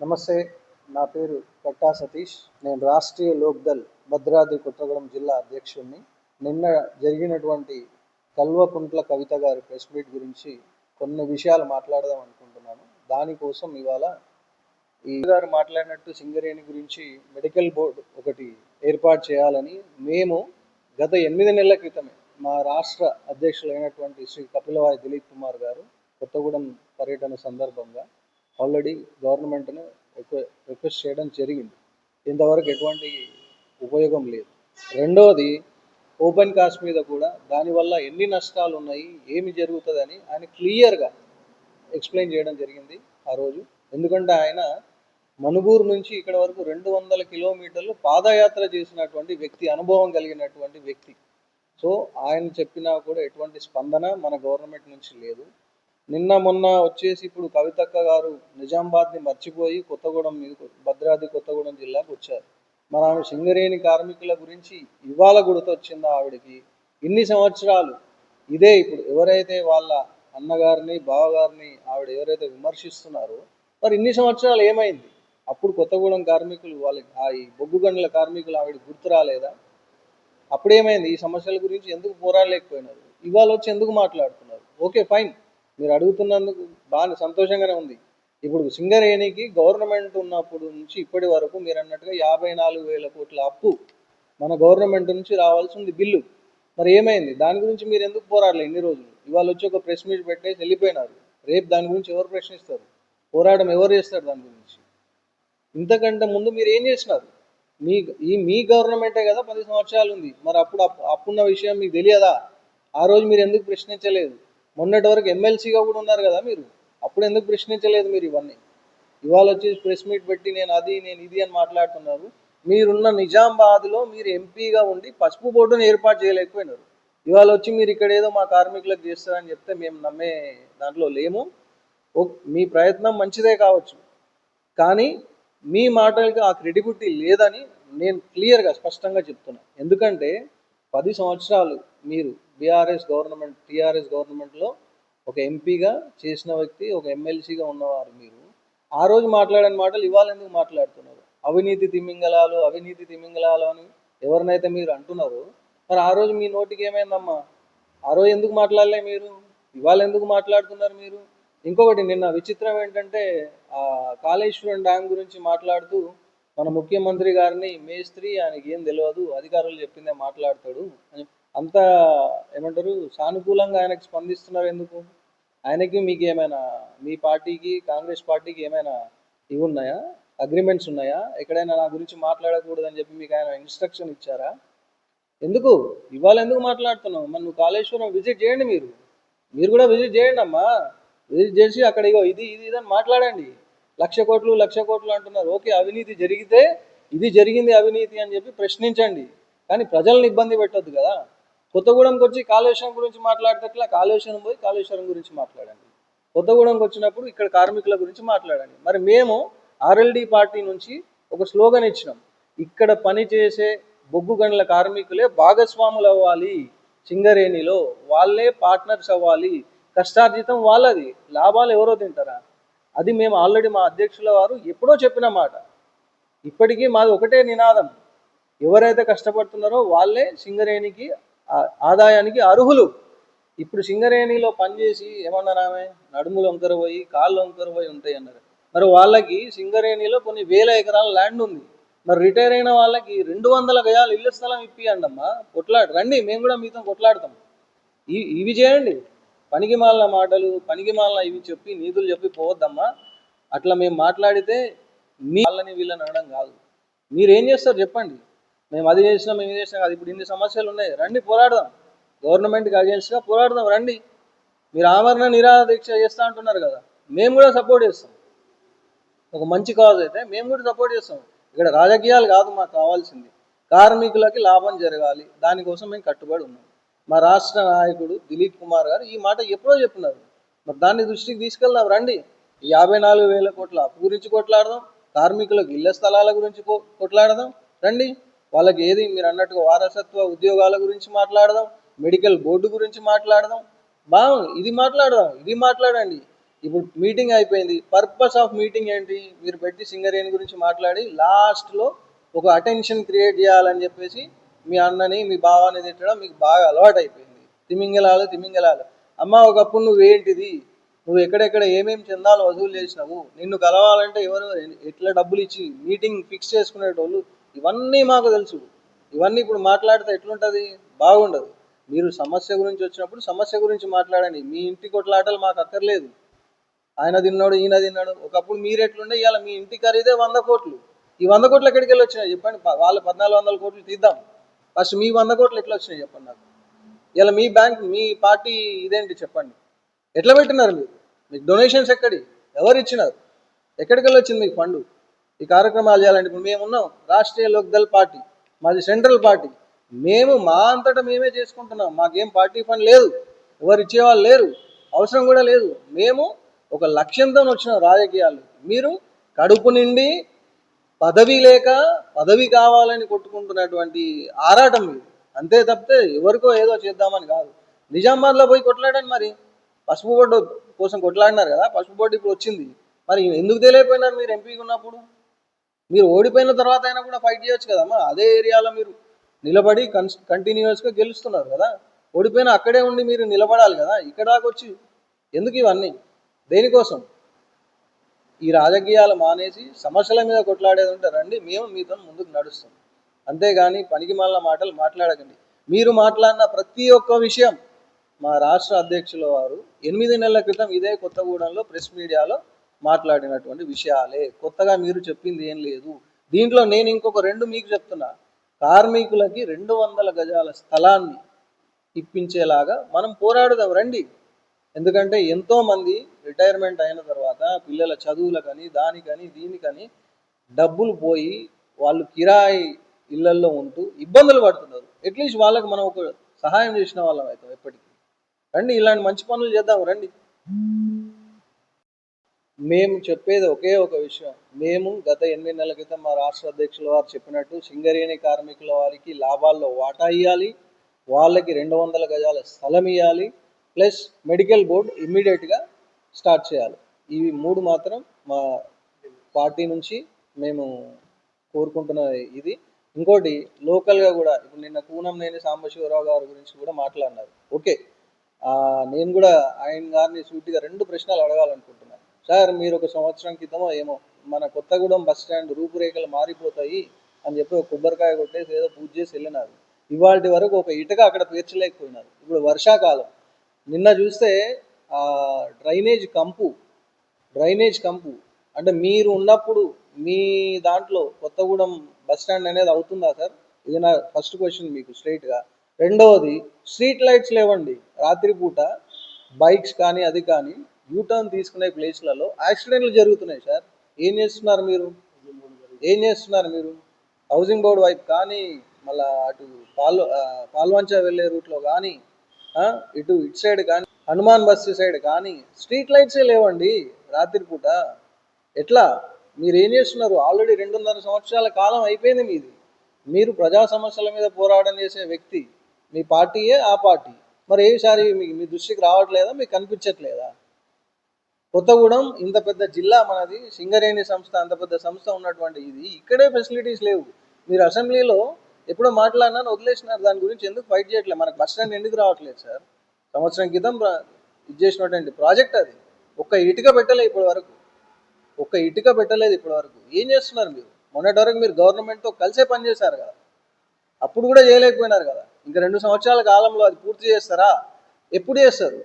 నమస్తే. నా పేరు కట్టా సతీష్. నేను రాష్ట్రీయ లోక్దల్ భద్రాద్రి కొత్తగూడెం జిల్లా అధ్యక్షుడిని. నిన్న జరిగినటువంటి కల్వకుంట్ల కవిత గారి ప్రెస్ మీట్ గురించి కొన్ని విషయాలు మాట్లాడదాం అనుకుంటున్నాను. దానికోసం ఇవాళ ఈ గారు మాట్లాడినట్టు సింగరేణి గురించి మెడికల్ బోర్డు ఒకటి ఏర్పాటు చేయాలని మేము గత 8 నెలల క్రితమే మా రాష్ట్ర అధ్యక్షులైనటువంటి శ్రీ కపిలవాయి దిలీప్ కుమార్ గారు కొత్తగూడెం పర్యటన సందర్భంగా ఆల్రెడీ గవర్నమెంట్ను రిక్వెస్ట్ చేయడం జరిగింది. ఇంతవరకు ఎటువంటి ఉపయోగం లేదు. రెండవది, ఓపెన్ కాస్ట్ మీద కూడా దానివల్ల ఎన్ని నష్టాలు ఉన్నాయి, ఏమి జరుగుతుందని ఆయన క్లియర్గా ఎక్స్ప్లెయిన్ చేయడం జరిగింది ఆ రోజు. ఎందుకంటే ఆయన మనుగూరు నుంచి ఇక్కడ వరకు 200 కిలోమీటర్లు పాదయాత్ర చేసినటువంటి వ్యక్తి, అనుభవం కలిగినటువంటి వ్యక్తి. సో ఆయన చెప్పినా కూడా ఎటువంటి స్పందన మన గవర్నమెంట్ నుంచి లేదు. నిన్న మొన్న వచ్చేసి ఇప్పుడు కవితక్క గారు నిజామాబాద్ని మర్చిపోయి కొత్తగూడెం భద్రాద్రి కొత్తగూడెం జిల్లాకు వచ్చారు. మరి ఆమె సింగరేణి కార్మికుల గురించి ఇవాళ గుర్తొచ్చిందా ఆవిడకి? ఇన్ని సంవత్సరాలు ఇదే ఇప్పుడు ఎవరైతే వాళ్ళ అన్నగారిని బావగారిని ఆవిడ ఎవరైతే విమర్శిస్తున్నారో మరి ఇన్ని సంవత్సరాలు ఏమైంది? అప్పుడు కొత్తగూడెం కార్మికులు వాళ్ళకి ఈ బొగ్గు గనుల కార్మికులు ఆవిడ గుర్తు రాలేదా? అప్పుడేమైంది? ఈ సమస్యల గురించి ఎందుకు పోరాడలేకపోయినారు? ఇవాళ వచ్చి ఎందుకు మాట్లాడుతున్నారు? ఓకే, ఫైన్, మీరు అడుగుతున్నందుకు బాగా సంతోషంగానే ఉంది. ఇప్పుడు సింగరేణికి గవర్నమెంట్ ఉన్నప్పుడు నుంచి ఇప్పటి వరకు మీరు అన్నట్టుగా 54,000 కోట్ల అప్పు మన గవర్నమెంట్ నుంచి రావాల్సి ఉంది బిల్లు. మరి ఏమైంది? దాని గురించి మీరు ఎందుకు పోరాడలేదు ఇన్ని రోజులు? ఇవాళ వచ్చి ఒక ప్రెస్ మీట్ పెట్టేసి వెళ్ళిపోయినారు. రేపు దాని గురించి ఎవరు ప్రశ్నిస్తారు? పోరాటం ఎవరు చేస్తారు దాని గురించి? ఇంతకంటే ముందు మీరు ఏం చేసినారు? మీ గవర్నమెంటే కదా 10 సంవత్సరాలు ఉంది. మరి అప్పుడు అప్పున్న విషయం మీకు తెలియదా? ఆ రోజు మీరు ఎందుకు ప్రశ్నించలేదు? మొన్నటి వరకు ఎమ్మెల్సీగా కూడా ఉన్నారు కదా మీరు, అప్పుడు ఎందుకు ప్రశ్నించలేదు మీరు ఇవన్నీ? ఇవాళ వచ్చి ప్రెస్ మీట్ పెట్టి నేను ఇది అని మాట్లాడుతున్నారు. మీరున్న నిజామాబాద్లో మీరు ఎంపీగా ఉండి పసుపు బోర్డును ఏర్పాటు చేయలేకపోయినారు. ఇవాళ వచ్చి మీరు ఇక్కడ ఏదో మా కార్మికులకు చేస్తారని చెప్తే మేము నమ్మే దాంట్లో లేము. మీ ప్రయత్నం మంచిదే కావచ్చు, కానీ మీ మాటలకి ఆ క్రెడిబిలిటీ లేదని నేను క్లియర్గా స్పష్టంగా చెప్తున్నాను. ఎందుకంటే 10 సంవత్సరాలు మీరు బీఆర్ఎస్ గవర్నమెంట్, టీఆర్ఎస్ గవర్నమెంట్లో ఒక ఎంపీగా చేసిన వ్యక్తి, ఒక ఎమ్మెల్సీగా ఉన్నవారు మీరు. ఆ రోజు మాట్లాడని మాటలు ఇవాళ ఎందుకు మాట్లాడుతున్నారు? అవినీతి తిమింగలాలు అని ఎవరినైతే మీరు అంటున్నారో మరి ఆ రోజు మీ నోటికి ఏమైందమ్మా? ఆ రోజు ఎందుకు మాట్లాడలే మీరు? ఇవాళ ఎందుకు మాట్లాడుతున్నారు మీరు? ఇంకొకటి, నిన్న విచిత్రం ఏంటంటే కాళేశ్వరం డ్యామ్ గురించి మాట్లాడుతూ మన ముఖ్యమంత్రి గారిని మేస్త్రి, ఆయనకి ఏం తెలియదు, అధికారులు చెప్పిందే మాట్లాడతాడు అని అంత ఏమంటారు సానుకూలంగా ఆయనకు స్పందిస్తున్నారు. ఎందుకు? ఆయనకి మీకు ఏమైనా, మీ పార్టీకి కాంగ్రెస్ పార్టీకి ఏమైనా ఇవి ఉన్నాయా, అగ్రిమెంట్స్ ఉన్నాయా? ఎక్కడైనా నా గురించి మాట్లాడకూడదని చెప్పి మీకు ఆయన ఇన్స్ట్రక్షన్ ఇచ్చారా? ఎందుకు ఇవాళ ఎందుకు మాట్లాడుతున్నావు? మరి నువ్వు కాళేశ్వరం విజిట్ చేయండి, మీరు కూడా విజిట్ చేయండి అమ్మా. విజిట్ చేసి అక్కడ ఇగో ఇది అని మాట్లాడండి. 1,00,00,000 కోట్లు అంటున్నారు. ఓకే, అవినీతి జరిగితే ఇది జరిగింది అవినీతి అని చెప్పి ప్రశ్నించండి, కానీ ప్రజల్ని ఇబ్బంది పెట్టొద్దు కదా. కొత్తగూడెంకి వచ్చి కాళేశ్వరం గురించి మాట్లాడితే కాళేశ్వరం పోయి కాళేశ్వరం గురించి మాట్లాడండి. కొత్తగూడెంకి వచ్చినప్పుడు ఇక్కడ కార్మికుల గురించి మాట్లాడండి. మరి మేము ఆర్ఎల్డి పార్టీ నుంచి ఒక స్లోగన్ ఇచ్చినాం, ఇక్కడ పనిచేసే బొగ్గు గనుల కార్మికులే భాగస్వాములు అవ్వాలి, సింగరేణిలో వాళ్ళే పార్ట్నర్స్ అవ్వాలి, కష్టార్జితం వాళ్ళది, లాభాలు ఎవరో తింటారా? అది మేము ఆల్రెడీ మా అధ్యక్షుల వారు ఎప్పుడో చెప్పిన మాట. ఇప్పటికీ మాది ఒకటే నినాదం, ఎవరైతే కష్టపడుతున్నారో వాళ్ళే సింగరేణికి ఆదాయానికి అర్హులు. ఇప్పుడు సింగరేణిలో పనిచేసి ఏమన్నారు, ఆమె నడుములు వంకర పోయి కాళ్ళు వంకర పోయి ఉంటాయి అన్నారు. మరి వాళ్ళకి సింగరేణిలో కొన్ని వేల ఎకరాల ల్యాండ్ ఉంది. మరి రిటైర్ అయిన వాళ్ళకి 200 గజాలు ఇళ్ల స్థలం ఇప్పియండి అమ్మా, రండి, మేము కూడా మీతో కొట్లాడతాం. ఇవి చేయండి. పనికి మాలిన మాటలు, పనికి మాలిన ఇవి చెప్పి నీతులు చెప్పి పోవద్దమ్మా. అట్లా మేము మాట్లాడితే మీ వాళ్ళని వీళ్ళని అనడం కాదు. మీరు ఏం చేస్తారు చెప్పండి. మేము అది చేసినాం, మేము ఇది చేసినాం కాదు. ఇప్పుడు ఇన్ని సమస్యలు ఉన్నాయి, రండి పోరాడదాం, గవర్నమెంట్కి అగేన్స్ట్గా పోరాడదాం, రండి. మీరు ఆమరణ నిరాహార దీక్ష చేస్తూ అంటున్నారు కదా, మేము కూడా సపోర్ట్ చేస్తాం. ఒక మంచి కాజ్ అయితే మేము కూడా సపోర్ట్ చేస్తాం. ఇక్కడ రాజకీయాలు కాదు మాకు కావాల్సింది, కార్మికులకి లాభం జరగాలి, దానికోసం మేము కట్టుబడి ఉన్నాం. మా రాష్ట్ర నాయకుడు దిలీప్ కుమార్ గారు ఈ మాట ఎప్పుడో చెప్పినారు. మరి దాన్ని దృష్టికి తీసుకెళ్దాం, రండి. 54,000 కోట్ల అప్పు గురించి కొట్లాడదాం, కార్మికులకు ఇళ్ల స్థలాల గురించి కొట్లాడదాం, రండి. వాళ్ళకి ఏది మీరు అన్నట్టుగా వారసత్వ ఉద్యోగాల గురించి మాట్లాడదాం, మెడికల్ బోర్డు గురించి మాట్లాడదాం. బాగుంది, ఇది మాట్లాడదాం, ఇది మాట్లాడండి. ఇప్పుడు మీటింగ్ అయిపోయింది. పర్పస్ ఆఫ్ మీటింగ్ ఏంటి? మీరు పెట్టి సింగరేణి గురించి మాట్లాడి లాస్ట్లో ఒక అటెన్షన్ క్రియేట్ చేయాలని చెప్పేసి మీ అన్నని మీ బావాని తిట్టడం మీకు బాగా అలవాటు అయిపోయింది. తిమింగలాలు అమ్మ, ఒకప్పుడు నువ్వేంటిది, నువ్వు ఎక్కడెక్కడ ఏమేమి చందాలు వసూలు చేసినావు, నిన్ను కలవాలంటే ఎవరు ఎట్లా డబ్బులు ఇచ్చి మీటింగ్ ఫిక్స్ చేసుకునేటోళ్ళు, ఇవన్నీ మాకు తెలుసు. ఇవన్నీ ఇప్పుడు మాట్లాడితే ఎట్లుంటుంది? బాగుండదు. మీరు సమస్య గురించి వచ్చినప్పుడు సమస్య గురించి మాట్లాడండి. మీ ఇంటి కొట్లాటలు మాకు అక్కర్లేదు. ఆయన తిన్నాడు, ఈయన తిన్నాడు. ఒకప్పుడు మీరు ఎట్లుండే, ఇవాళ మీ ఇంటి ఖరీదే 100 కోట్లు. ఈ 100 కోట్లు ఎక్కడికి వెళ్ళి వచ్చినాయి చెప్పండి. వాళ్ళు 1400 కోట్లు తీద్దాం. ఫస్ట్ మీ 100 కోట్లు ఎట్లా వచ్చినాయి చెప్పండి నాకు. ఇలా మీ బ్యాంక్, మీ పార్టీ ఇదేంటి చెప్పండి. ఎట్లా పెట్టినారు మీరు? మీకు డొనేషన్స్ ఎక్కడి, ఎవరు ఇచ్చినారు? ఎక్కడికి వెళ్ళి వచ్చింది మీకు ఫండ్ ఈ కార్యక్రమాలు చేయాలంటే? ఇప్పుడు మేమున్నాం రాష్ట్రీయ లోక్దళ్ పార్టీ, మాది సెంట్రల్ పార్టీ. మేము మా అంతటా మేమే చేసుకుంటున్నాం. మాకేం పార్టీ ఫండ్ లేదు, ఎవరు ఇచ్చేవాళ్ళు లేరు, అవసరం కూడా లేదు. మేము ఒక లక్ష్యంతో వచ్చినాం రాజకీయాలు. మీరు కడుపు నిండి పదవి లేక పదవి కావాలని కొట్టుకుంటున్నటువంటి ఆరాటం ఇది. అంతే తప్పితే ఎవరికో ఏదో చేద్దామని కాదు. నిజామాబాద్లో పోయి కొట్లాడండి. మరి పసుపు బోర్డు కోసం కొట్లాడినారు కదా, పసుపు బోర్డు ఇప్పుడు వచ్చింది. మరి ఎందుకు తెలియపోయినారు మీరు ఎంపీగా ఉన్నప్పుడు? మీరు ఓడిపోయిన తర్వాత అయినా కూడా ఫైట్ చేయొచ్చు కదమ్మా. అదే ఏరియాలో మీరు నిలబడి కంటిన్యూస్గా గెలుస్తున్నారు కదా. ఓడిపోయినా అక్కడే ఉండి మీరు నిలబడాలి కదా. ఇక్కడ దాకా వచ్చి ఎందుకు ఇవన్నీ? దేనికోసం? ఈ రాజకీయాలు మానేసి సమస్యల మీద కొట్లాడేది ఉంటే రండి, మేము మీతో ముందుకు నడుస్తాం. అంతేగాని పనికి మాలిన మాటలు మాట్లాడకండి. మీరు మాట్లాడిన ప్రతి ఒక్క విషయం మా రాష్ట్ర అధ్యక్షుల వారు 8 నెలల క్రితం ఇదే కొత్తగూడెంలో ప్రెస్ మీడియాలో మాట్లాడినటువంటి విషయాలే. కొత్తగా మీరు చెప్పింది ఏం లేదు. దీంట్లో నేను ఇంకొక 2 మీకు చెప్తున్నా. కార్మికులకి 200 గజాల స్థలాన్ని ఇప్పించేలాగా మనం పోరాడుదాం రండి. ఎందుకంటే ఎంతోమంది రిటైర్మెంట్ అయిన తర్వాత పిల్లల చదువులకని దానికని దీనికని డబ్బులు పోయి వాళ్ళు కిరాయి ఇళ్లల్లో ఉంటూ ఇబ్బందులు పడుతున్నారు. అట్లీస్ట్ వాళ్ళకి మనం ఒక సహాయం చేసిన వాళ్ళం అవుతాం ఎప్పటికీ. రండి, ఇలాంటి మంచి పనులు చేద్దాం రండి. మేము చెప్పేది ఒకే ఒక విషయం. మేము గత 8 నెలల క్రితం మా రాష్ట్ర అధ్యక్షుల వారు చెప్పినట్టు సింగరేణి కార్మికుల వారికి లాభాల్లో వాటా ఇవ్వాలి, వాళ్ళకి 200 గజాల స్థలం ఇవ్వాలి, ప్లస్ మెడికల్ బోర్డు ఇమ్మీడియట్గా స్టార్ట్ చేయాలి. ఇవి 3 మాత్రం మా పార్టీ నుంచి మేము కోరుకుంటున్న ఇది. ఇంకోటి లోకల్గా కూడా ఇప్పుడు నిన్న కూనంనేని సాంబశివరావు గారి గురించి కూడా మాట్లాడినారు. ఓకే, నేను కూడా ఆయన గారిని సూటిగా 2 ప్రశ్నలు అడగాలనుకుంటున్నాను. సార్, మీరు ఒక సంవత్సరం క్రితమో ఏమో మన కొత్తగూడెం బస్ స్టాండ్ రూపురేఖలు మారిపోతాయి అని చెప్పి ఒక కొబ్బరికాయ కొట్టేసి ఏదో పూజ చేసి వెళ్ళినారు. ఇవాళ వరకు ఒక ఇటుక అక్కడ పేర్చలేకపోయినారు. ఇప్పుడు వర్షాకాలం, నిన్న చూస్తే డ్రైనేజ్ కంపు అంటే మీరు ఉన్నప్పుడు మీ దాంట్లో కొత్తగూడెం బస్ స్టాండ్ అనేది అవుతుందా సార్? ఇది నా ఫస్ట్ క్వశ్చన్ మీకు స్ట్రైట్గా. రెండవది, స్ట్రీట్ లైట్స్ లేవండి. రాత్రిపూట బైక్స్ కానీ అది కానీ యూటర్న్ తీసుకునే ప్లేస్లలో యాక్సిడెంట్లు జరుగుతున్నాయి సార్. ఏం చేస్తున్నారు మీరు? హౌసింగ్ బోర్డు వైపు కానీ, మళ్ళీ అటు పాల్వంచ వెళ్ళే రూట్లో కానీ, ఇటు సైడ్ కానీ, హనుమాన్ బస్సు సైడ్ కానీ స్ట్రీట్ లైట్సే లేవండి రాత్రిపూట. ఎట్లా? మీరు ఏం చేస్తున్నారు? ఆల్రెడీ 2.5 సంవత్సరాల కాలం అయిపోయింది మీది. మీరు ప్రజా సమస్యల మీద పోరాటం చేసే వ్యక్తి. మీ పార్టీయే ఆ పార్టీ. మరి ఏసారి మీ దృష్టికి రావట్లేదా? మీకు కనిపించట్లేదా? కొత్తగూడెం ఇంత పెద్ద జిల్లా మనది, సింగరేణి సంస్థ అంత పెద్ద సంస్థ ఉన్నటువంటి ఇది, ఇక్కడే ఫెసిలిటీస్ లేవు. మీరు అసెంబ్లీలో ఎప్పుడో మాట్లాడినాను, వదిలేసినారు. దాని గురించి ఎందుకు ఫైట్ చేయట్లేదు? మనకు బస్ స్టాండ్ ఎందుకు రావట్లేదు సార్? సంవత్సరం క్రితం ఇది చేసినటువంటి ప్రాజెక్ట్ అది. ఒక్క ఇటుక పెట్టలేదు ఇప్పటి వరకు. ఏం చేస్తున్నారు మీరు? మొన్నటి వరకు మీరు గవర్నమెంట్తో కలిసే పనిచేశారు కదా, అప్పుడు కూడా చేయలేకపోయినారు కదా. ఇంకా 2 సంవత్సరాల కాలంలో అది పూర్తి చేస్తారా? ఎప్పుడు చేస్తారు?